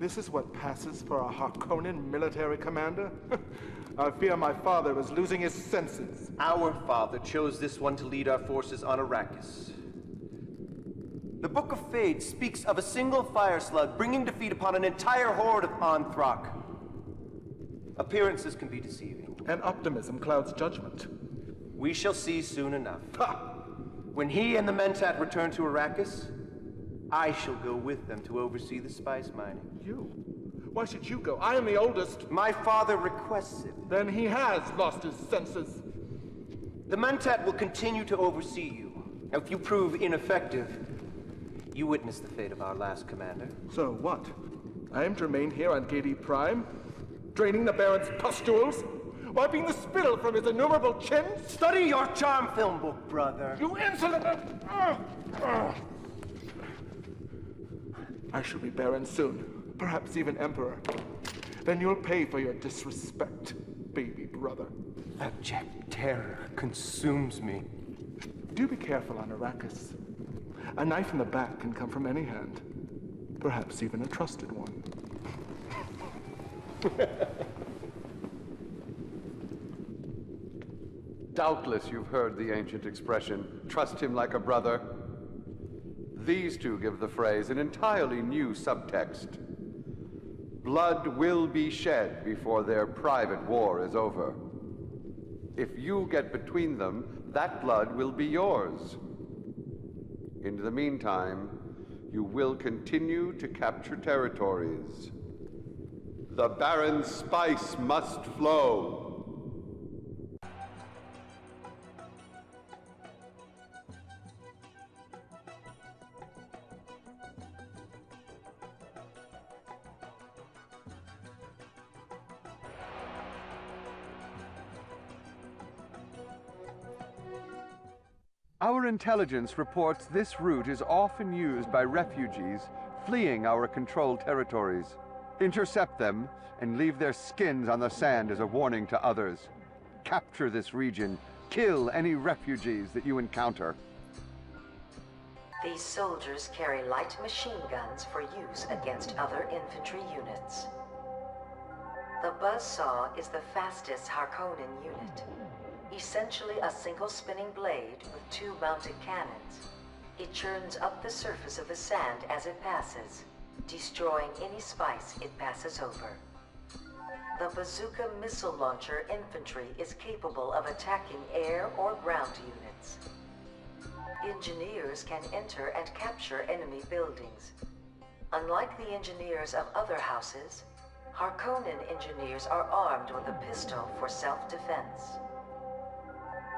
This is what passes for a Harkonnen military commander? I fear my father is losing his senses. Our father chose this one to lead our forces on Arrakis. The Book of Fate speaks of a single fire slug bringing defeat upon an entire horde of Anthrok. Appearances can be deceiving. And optimism clouds judgment. We shall see soon enough. Ha! When he and the Mentat return to Arrakis, I shall go with them to oversee the spice mining. You? Why should you go? I am the oldest. My father requests it. Then he has lost his senses. The Mentat will continue to oversee you. Now, if you prove ineffective, you witness the fate of our last commander. So what? I am to remain here on Gedi Prime? Draining the Baron's pustules? Wiping the spittle from his innumerable chins? Study your charm film book, brother. You insolent... I shall be Baron soon. Perhaps even Emperor. Then you'll pay for your disrespect, baby brother. Abject terror consumes me. Do be careful on Arrakis. A knife in the back can come from any hand. Perhaps even a trusted one. Doubtless you've heard the ancient expression, trust him like a brother. These two give the phrase an entirely new subtext. Blood will be shed before their private war is over. If you get between them, that blood will be yours. In the meantime, you will continue to capture territories. The Baron's spice must flow. Our intelligence reports this route is often used by refugees fleeing our controlled territories. Intercept them and leave their skins on the sand as a warning to others. Capture this region. Kill any refugees that you encounter. These soldiers carry light machine guns for use against other infantry units. The Buzzsaw is the fastest Harkonnen unit. Essentially a single spinning blade with two mounted cannons. It churns up the surface of the sand as it passes, destroying any spice it passes over. The bazooka missile launcher infantry is capable of attacking air or ground units. Engineers can enter and capture enemy buildings. Unlike the engineers of other houses, Harkonnen engineers are armed with a pistol for self-defense.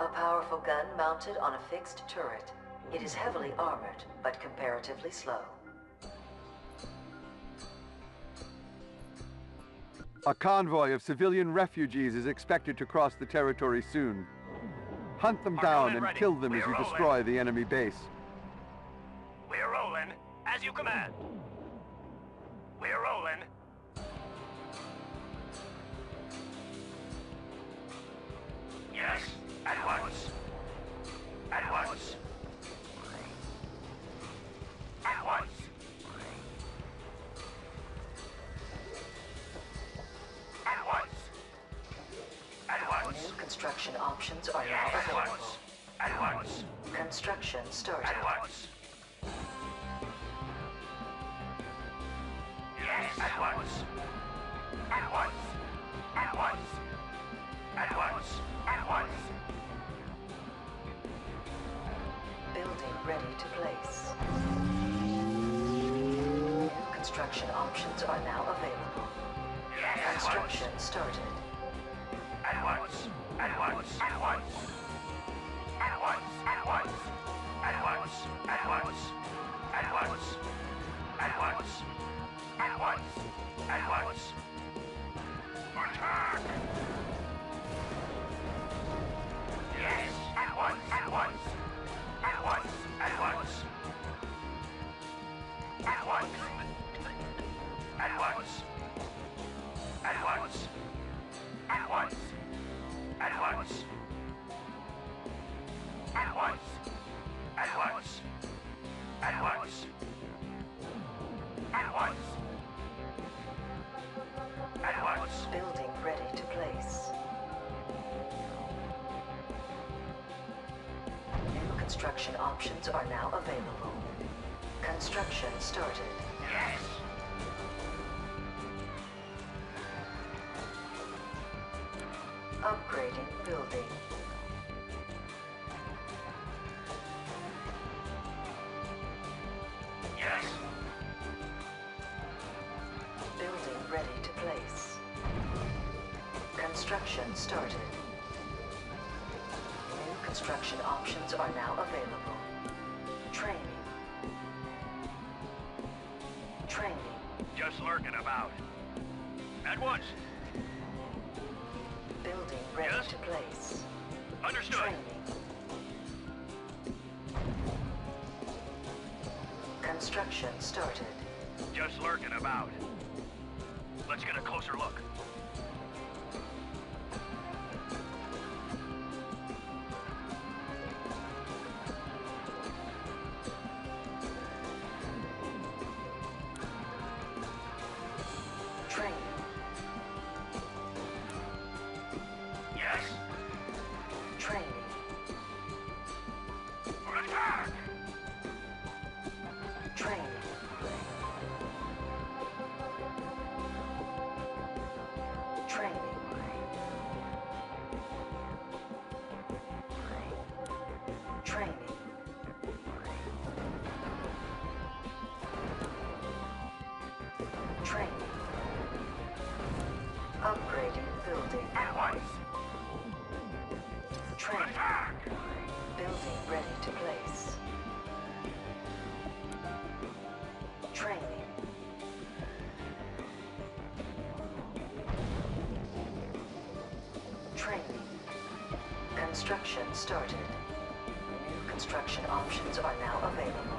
A powerful gun mounted on a fixed turret. It is heavily armored, but comparatively slow. A convoy of civilian refugees is expected to cross the territory soon. Hunt them down and kill them as you destroy the enemy base. We're rolling, as you command. We're rolling. Yes, at once. At once. At once. At once. At once. New construction options are now available. At once. Construction started. At once. Yes, at once. At once. At once. At once. At once. Building ready to place. New construction options are now available. Yes, at once. Construction started. At once. At once. At once. At once. At once. At once. At once. At once. At once. At once. At once. Attack! Yes, at once. At once. At once. At once. At once. At once. At once. At once. At once. At once. At once. At once. At once. construction options are now available. Construction started. Yes. Upgrading building. Yes. Building ready to place. Construction started. New construction options are now available. Training. Training. Just lurking about. At once. Building ready Yes? to place. Understood. Training. Construction started. Just lurking about. Let's get a closer look. Training. Yes. Training. Attack! Training. Training. Training. Training. Upgrading building. At once. Training. Attack! Building ready to place. Training. Training. Construction started. New construction options are now available.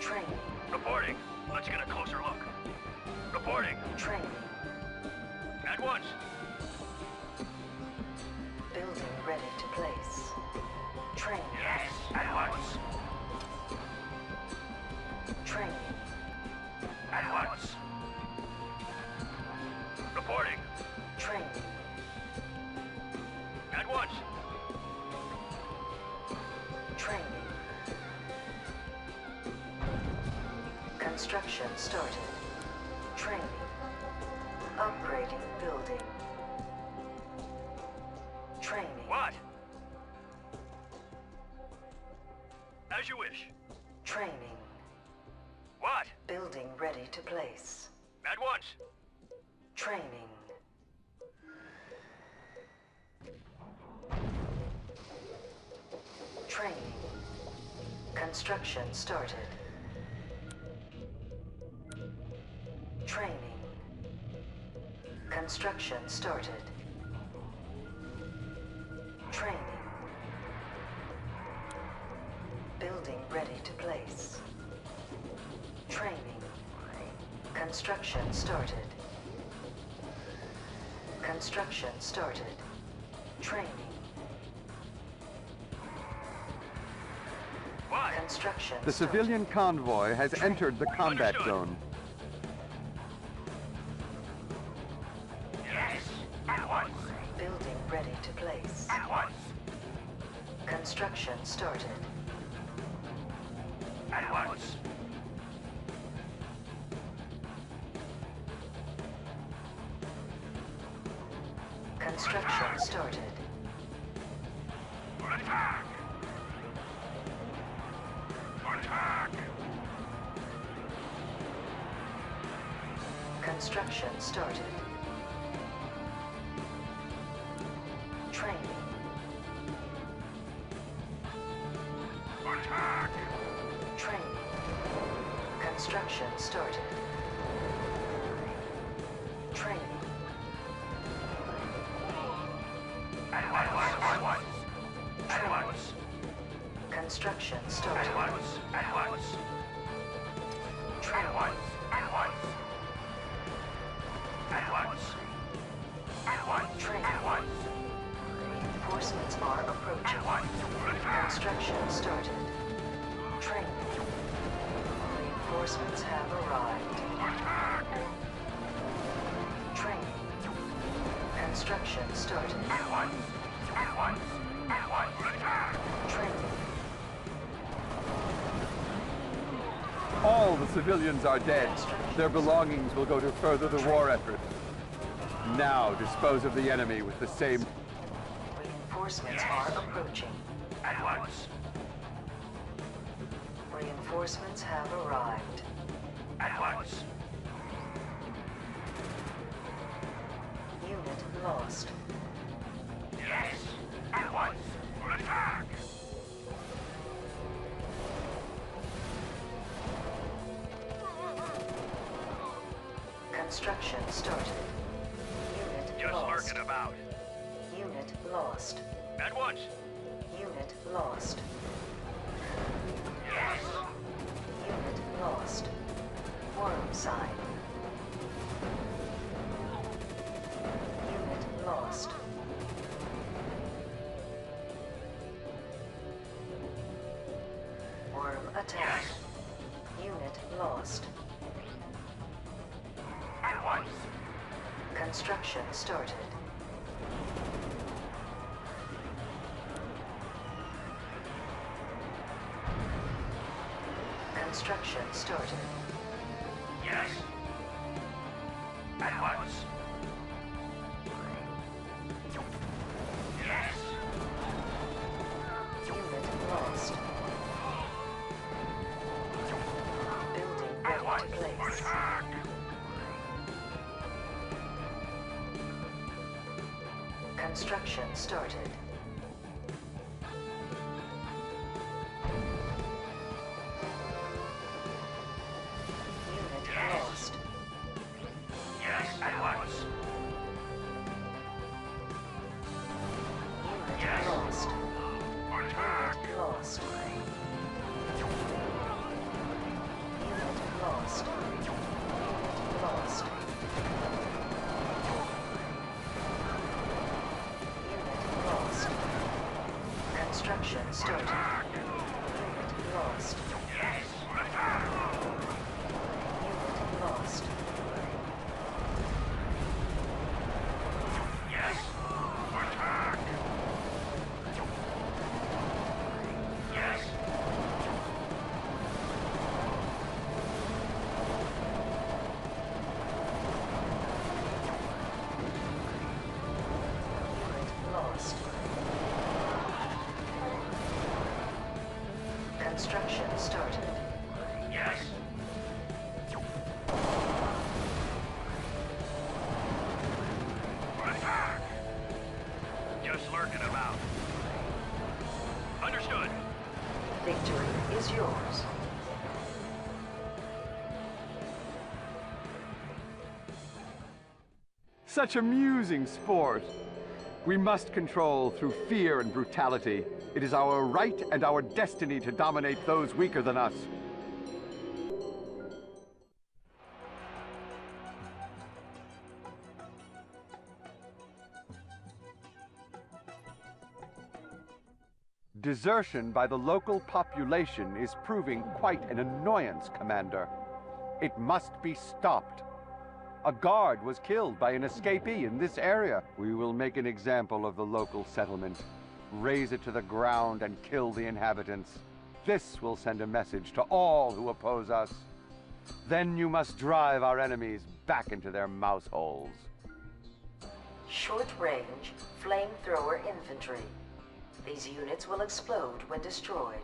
Training. Reporting. Let's get a closer look. Reporting. Training. At once. Building ready to place. Training. Yes. At once. Training. At once. Reporting. Training. At once. Training. Construction started. Training. Upgrading building. Training. What? As you wish. Training. What? Building ready to place. At once. Training. Training. Construction started. Training. Construction started. Training. Building ready to place. Training. Construction started. Construction started. Training. What? Construction The started. civilian convoy has entered the combat Understood. zone. Yes. At once. Building ready to place. At once. Construction started. At once. Construction started. Attack! Attack! Construction started. Training. Attack! Training. Construction started. Training. At once. At once. At once. Construction At started. once. At once. At Training. once. At once. At once. At once. Training. At once. Reinforcements are approaching. At once. Attack! Construction started. Training. Reinforcements have arrived. Attack! Training. Construction started. At once. At once. At once. Attack! Training. All the civilians are dead. Their belongings will go to further the war effort. Now dispose of the enemy with the same... Reinforcements are approaching. At once. Reinforcements have arrived. At once. Unit lost. Yes. At once. For attack. Construction started. Unit Just lost. lurking about. Unit lost. At once. Unit lost. Yes. Unit lost. Worm sign. Unit lost. Worm attack. Unit lost. At once. Construction started. Construction started. Yes. At once. Yes. Unit lost. Building At ready once. to For place. attack. Construction started. Unit lost. Yes. At once. Unit Yes. lost. For attack. Unit lost. Unit lost. Unit lost. Unit lost. Construction started. Unit lost. Yes. For attack. Unit lost. Yes. For attack. Yes. Unit lost. Construction started. Yes. For attack. Just lurking about. Understood. Victory is yours. Such amusing sport. We must control through fear and brutality. It is our right and our destiny to dominate those weaker than us. Desertion by the local population is proving quite an annoyance, Commander. It must be stopped. A guard was killed by an escapee in this area. We will make an example of the local settlement, raze it to the ground, and kill the inhabitants. This will send a message to all who oppose us. Then you must drive our enemies back into their mouse holes. Short range, flamethrower infantry. These units will explode when destroyed.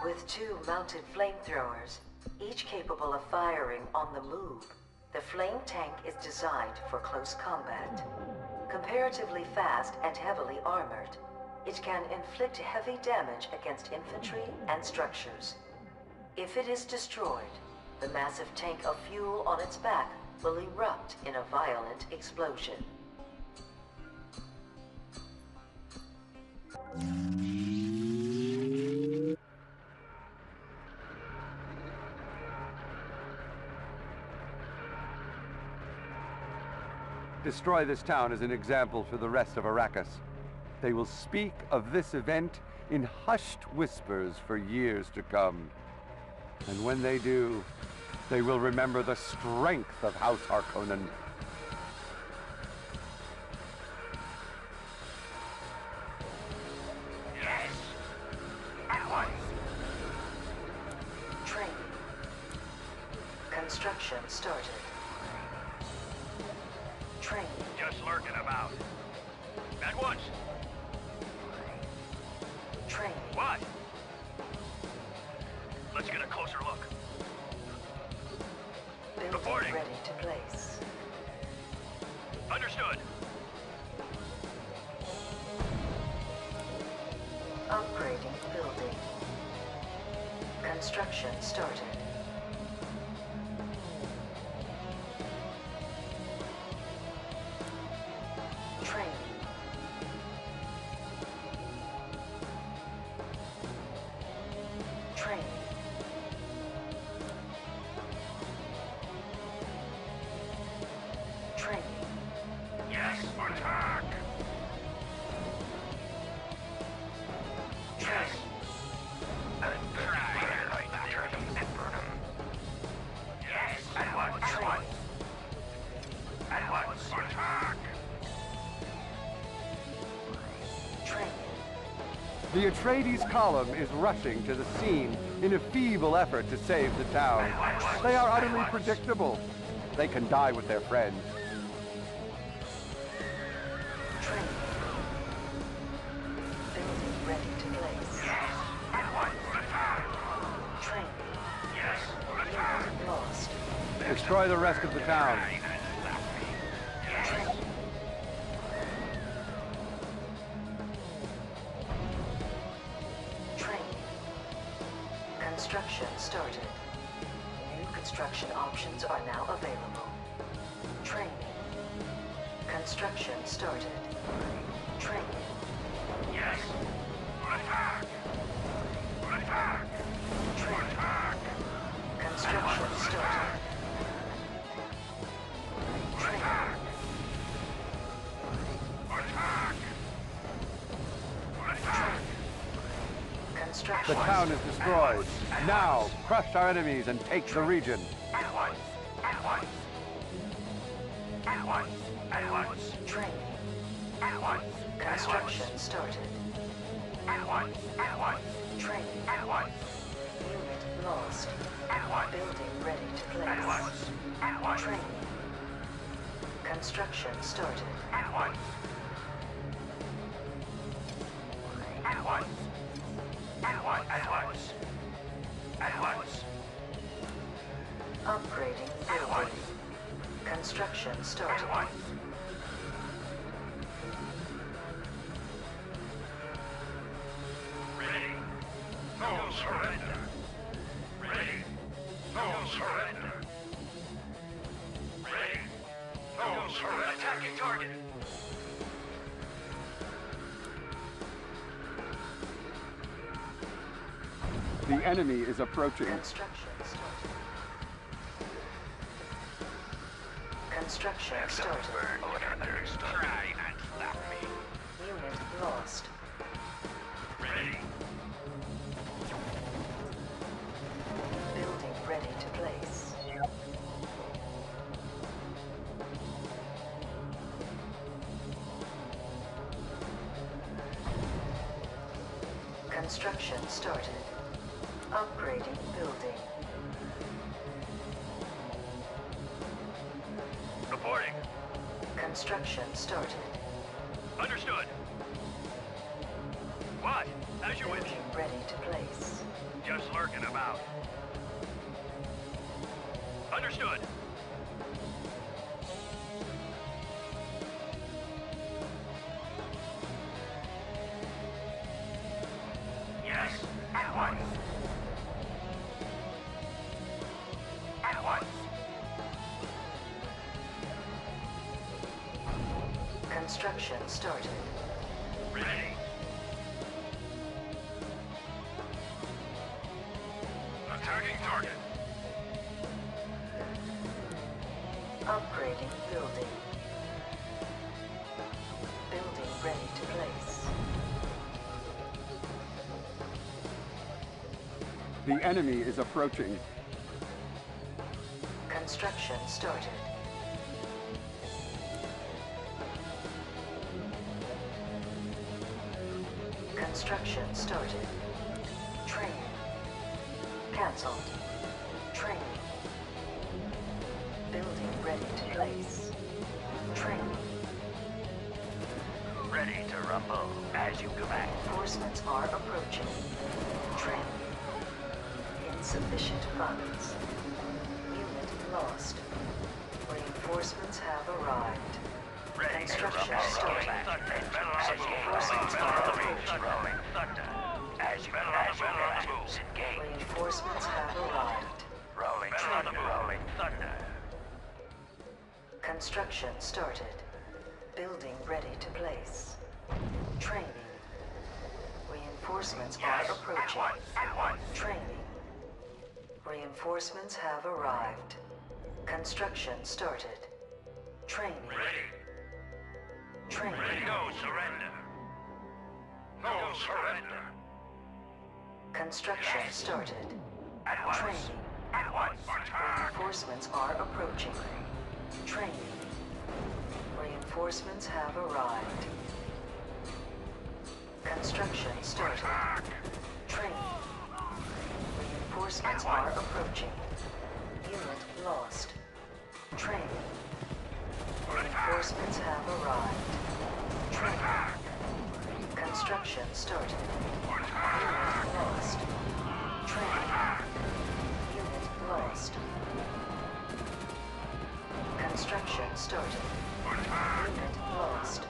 With 2 mounted flamethrowers, each capable of firing on the move, the flame tank is designed for close combat. Comparatively fast and heavily armored, it can inflict heavy damage against infantry and structures. If it is destroyed, the massive tank of fuel on its back will erupt in a violent explosion. Destroy this town as an example for the rest of Arrakis. They will speak of this event in hushed whispers for years to come. And when they do, they will remember the strength of House Harkonnen. Yes. At once. Construction started. Training. Just lurking about. At once. Training. What? Let's get a closer look. Building Reporting. ready to place. Understood. Upgrading building. Construction started. Training. Training. Training. Yes, attack. Yes. And burn them. Yes, at once. At once. At once. Attack. Training. The Atreides column is rushing to the scene in a feeble effort to save the town. They are utterly predictable. They can die with their friends. Training. Building ready to place. Yes, at once. Attack. Training. Yes, attack. Unit lost. Destroy the rest of the town. Yes. Training. Construction started. New construction options are now available. Training. Construction started. Training. Yes. Attack. Attack. Training. Attack. Construction started. Training. Attack. Attack. Construction. The town is destroyed. Now, crush our enemies and take the region. At once. At once. At once. At once. Training. At once. Construction started. At once. At once. Training. At once. Unit lost. At once. Building ready to At place. once. At once. Training. Construction started. At once. At once. At once. At once. At once. Upgrading At once. building. Construction At started. once. Ready. No surrender. Ready. No surrender. Ready. No surrender. Attacking target. The enemy is approaching. Construction started. Construction started. Try and slap me. Unit lost. Ready. Building ready to place. Construction started. Upgrading building. Reporting. Construction started. Understood. What? As you wish. Building ready to place. Just lurking about. Understood. Yes, at once. At once. Construction started. Ready. Attacking target. Upgrading building. Building ready to place. The enemy is approaching. Construction started. Construction started. Training. Cancelled. Training. place. Training. Ready to rumble as you command. Reinforcements are approaching. Training. Insufficient funds. Unit lost. Reinforcements have arrived. Ready to Construction rumble. started. Reinforcements are approaching. Rolling thunder. As you engage. Reinforcements have arrived. Rolling thunder. Rolling thunder. Construction started. Building ready to place. Training. Reinforcements are approaching. At once. Training. Reinforcements have arrived. Construction started. Training. Ready. Training. No surrender. No surrender. Construction started. At once. Training. At once. Reinforcements are approaching. Training. Reinforcements have arrived. Construction started. Training. Reinforcements are approaching. Unit lost. Training. Reinforcements have arrived. Training. Construction started. Unit lost. Training. Unit lost. Construction started. Unit lost.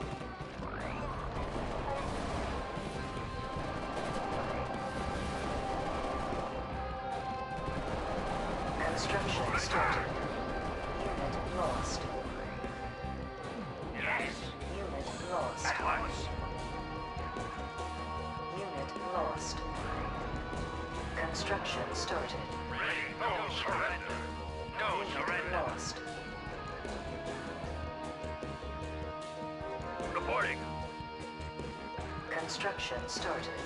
Construction started. Unit lost. Yes. Unit lost. At once. Unit lost. Construction started. Ready. No surrender. No Unit surrender. lost. Reporting. Construction started.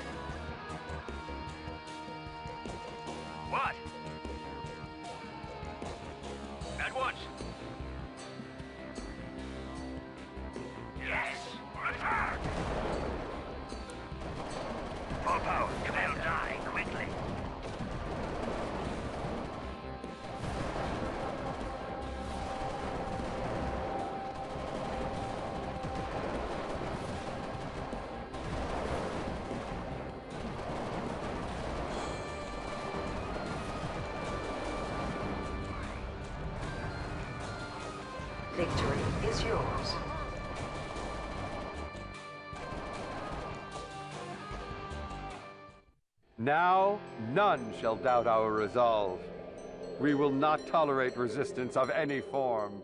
What? At once. Yes. Attack. Full power. Command die quickly. Victory is yours. Now, none shall doubt our resolve. We will not tolerate resistance of any form.